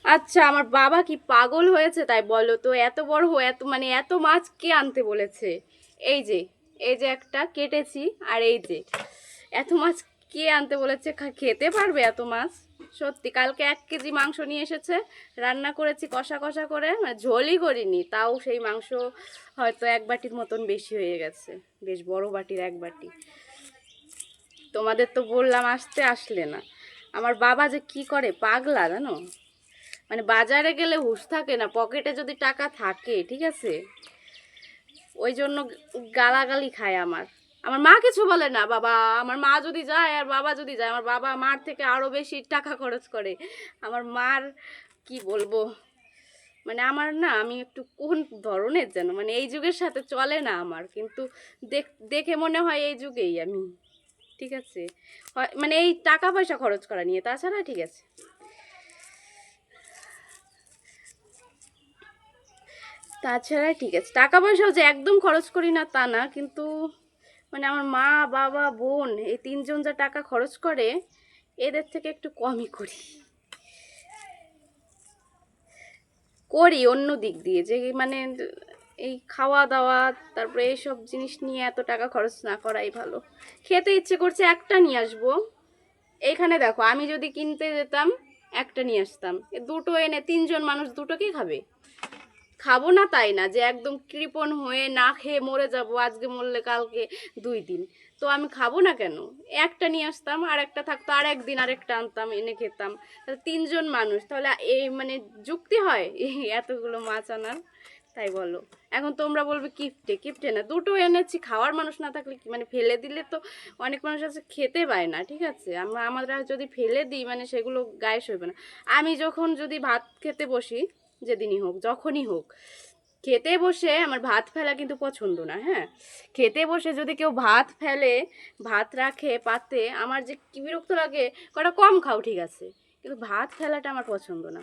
আচ্ছা, আমার বাবা কি পাগল হয়েছে তাই বলো তো? এত বড় এত মানে এত মাছ কে আনতে বলেছে? এই যে, এই যে একটা কেটেছি, আর এই যে এত মাছ কে আনতে বলেছে? খেতে পারবে এত মাছ? সত্যি কালকে 1 কেজি মাংস নিয়ে এসেছে, রান্না করেছি কষা কষা করে, মানে ঝোলই করিনি, তাও সেই মাংস হয়তো 1 বাটির মতন বেশি হয়ে গেছে। বেশ বড় বাটির 1 বাটি। তোমাদের তো বললাম আসতে, আসলে না। আমার বাবা যে কি করে, পাগলা জানো। মানে বাজারে গেলে হুঁশ থাকে না, পকেটে যদি টাকা থাকে, ঠিক আছে, ওই জন্য গালাগালি খায় আমার। আমার মা কিছু বলে না, বাবা, আমার মা যদি যায় আর বাবা যদি যায়, আমার বাবা মার থেকে আরো বেশি টাকা খরচ করে। আমার মার কি বলবো, মানে আমার না, আমি একটু কোন ধরনের যেন, মানে এই যুগের সাথে চলে না আমার, কিন্তু দেখে মনে হয় এই যুগেই আমি, ঠিক আছে, মানে এই টাকা পয়সা খরচ করা নিয়ে, তাছাড়া ঠিক আছে। তাছাড়া ঠিক আছে, টাকা পয়সাও যে একদম খরচ করি না তা না, কিন্তু মানে আমার মা, বাবা, বোন, এই 3জন যা টাকা খরচ করে, এদের থেকে একটু কমই করি। করি অন্য দিক দিয়ে, যে মানে এই খাওয়া দাওয়া, তারপরে এইসব জিনিস নিয়ে এত টাকা খরচ না করাই ভালো। খেতে ইচ্ছে করছে, একটা নিয়ে আসবো। এইখানে দেখো, আমি যদি কিনতে যেতাম একটা নিয়ে আসতাম, দুটো এনে 3জন মানুষ দুটো কি খাবে? খাবো না তাই না, যে একদম কৃপণ হয়ে না খেয়ে মরে যাব, আজকে মরলে কালকে 2 দিন, তো আমি খাবো না কেন? একটা নিয়ে আসতাম, আর একটা থাকতো আর একদিন আরেকটা আনতাম, এনে খেতাম। তাহলে 3জন মানুষ, তাহলে এই মানে যুক্তি হয় এই এতগুলো মাছ আনার? তাই বলো। এখন তোমরা বলবে কিফটে, কিফটে না, দুটো এনেছি, খাওয়ার মানুষ না থাকলে কি, মানে ফেলে দিলে তো অনেক মানুষ আছে খেতে পায় না, ঠিক আছে, আমরা যদি ফেলে দিই মানে সেগুলো গায়ে সইবে না। আমি যখন যদি ভাত খেতে বসি, যেদিনই হোক যখনই হোক, খেতে বসে আমার ভাত ফেলা কিন্তু পছন্দ না, হ্যাঁ। খেতে বসে যদি কেউ ভাত ফেলে, ভাত রাখে পাতে, আমার যে কি বিরক্ত লাগে। কটা কম খাও ঠিক আছে, কিন্তু ভাত ফেলাটা আমার পছন্দ না।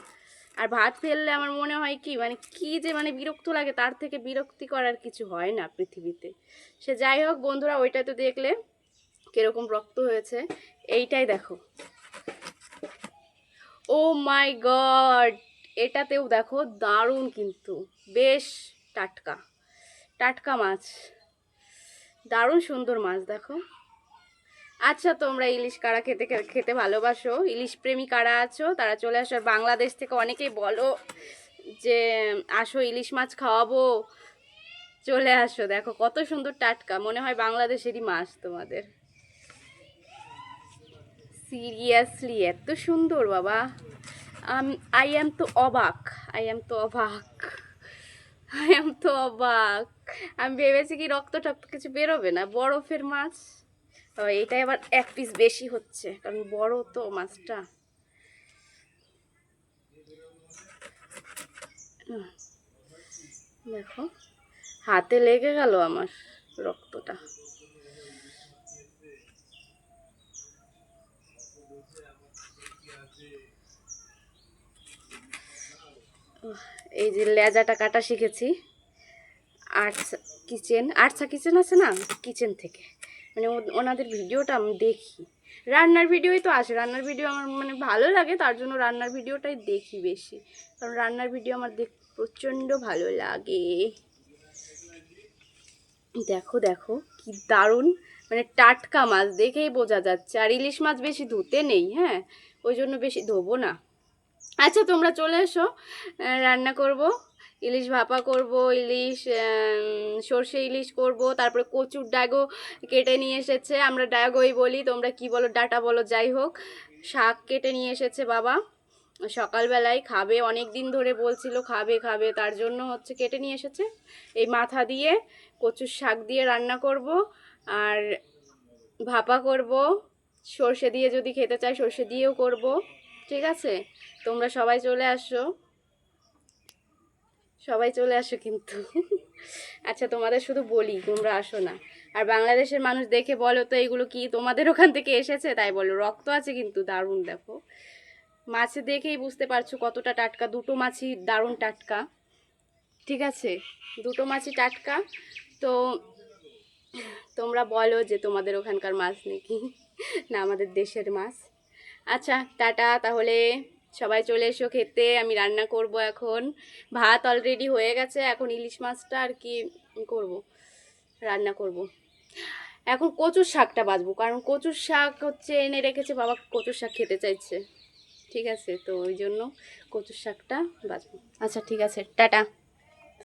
আর ভাত ফেললে আমার মনে হয় কি, মানে কি যে মানে বিরক্ত লাগে, তার থেকে বিরক্তি করার কিছু হয় না পৃথিবীতে। সে যাই হোক বন্ধুরা, ওইটা তো দেখলে কিরকম রক্ত হয়েছে, এইটাই দেখো। ও মাই গড, এটাতেও দেখো দারুণ, কিন্তু বেশ টাটকা, টাটকা মাছ, দারুণ সুন্দর মাছ দেখো। আচ্ছা, তোমরা ইলিশ কারা খেতে খেতে ভালোবাসো, ইলিশ প্রেমী কারা আছো, তারা চলে আসো। আর বাংলাদেশ থেকে অনেকেই বলো যে আসো ইলিশ মাছ খাওয়াবো, চলে আসো, দেখো কত সুন্দর টাটকা, মনে হয় বাংলাদেশেরই মাছ তোমাদের। সিরিয়াসলি এত সুন্দর বাবা, আই এম তো অবাক, আই এম তো অবাক, আই এম তো অবাক। আমি ভেবেছি কি রক্ত টক্ত কিছু বেরোবে না, বরফের মাছ। এটাই আবার 1 পিস বেশি হচ্ছে, কারণ বড় তো মাছটা। দেখো, হাতে লেগে গেল আমার রক্তটা। এই যে লেজাটা কাটা শিখেছি আর্টস কিচেন, আর্টসা কিচেন আছে না, কিচেন থেকে, মানে ওনাদের ভিডিওটা আমি দেখি। রান্নার ভিডিওই তো আসে, রান্নার ভিডিও আমার মানে ভালো লাগে, তার জন্য রান্নার ভিডিওটাই দেখি বেশি, কারণ রান্নার ভিডিও আমার প্রচণ্ড ভালো লাগে। দেখো দেখো কি দারুণ, মানে টাটকা মাছ দেখেই বোঝা যাচ্ছে। আর ইলিশ মাছ বেশি ধুতে নেই, হ্যাঁ, ওই জন্য বেশি ধোবো না। আচ্ছা, তোমরা চলে এসো, রান্না করব, ইলিশ ভাপা করব, ইলিশ সর্ষে ইলিশ করব, তারপরে কচুর ডাগো কেটে নিয়ে এসেছে, আমরা ডাগোই বলি, তোমরা কি বলো, ডাটা বলো, যাই হোক, শাক কেটে নিয়ে এসেছে বাবা, সকালবেলায় খাবে, অনেক দিন ধরে বলছিল খাবে খাবে, তার জন্য হচ্ছে কেটে নিয়ে এসেছে। এই মাথা দিয়ে কচুর শাক দিয়ে রান্না করব, আর ভাপা করব, সর্ষে দিয়ে যদি খেতে চাই সর্ষে দিয়েও করব, ঠিক আছে। তোমরা সবাই চলে আসো, সবাই চলে আসো কিন্তু। আচ্ছা, তোমাদের শুধু বলি, তোমরা আসো না। আর বাংলাদেশের মানুষ দেখে বলো তো এগুলো কি তোমাদের ওখান থেকে এসেছে, তাই বলো, রক্ত আছে কিন্তু দারুণ, দেখো মাছ দেখেই বুঝতে পারছো কতটা টাটকা, দুটো মাছই দারুণ টাটকা, ঠিক আছে, দুটো মাছই টাটকা। তো তোমরা বলো যে তোমাদের ওখানকার মাছ নাকি না আমাদের দেশের মাছ। আচ্ছা, টাটা তাহলে। সবাই চলে এসো খেতে, আমি রান্না করব এখন। ভাত অলরেডি হয়ে গেছে, এখন ইলিশ মাছটা আর কি করব, রান্না করব। এখন কচুর শাকটা বাছবো, কারণ কচুর শাক হচ্ছে এনে রেখেছে, বাবা কচুর শাক খেতে চাইছে। ঠিক আছে, তো ওই জন্য কচুর শাকটা বাছবো। আচ্ছা ঠিক আছে, টাটা।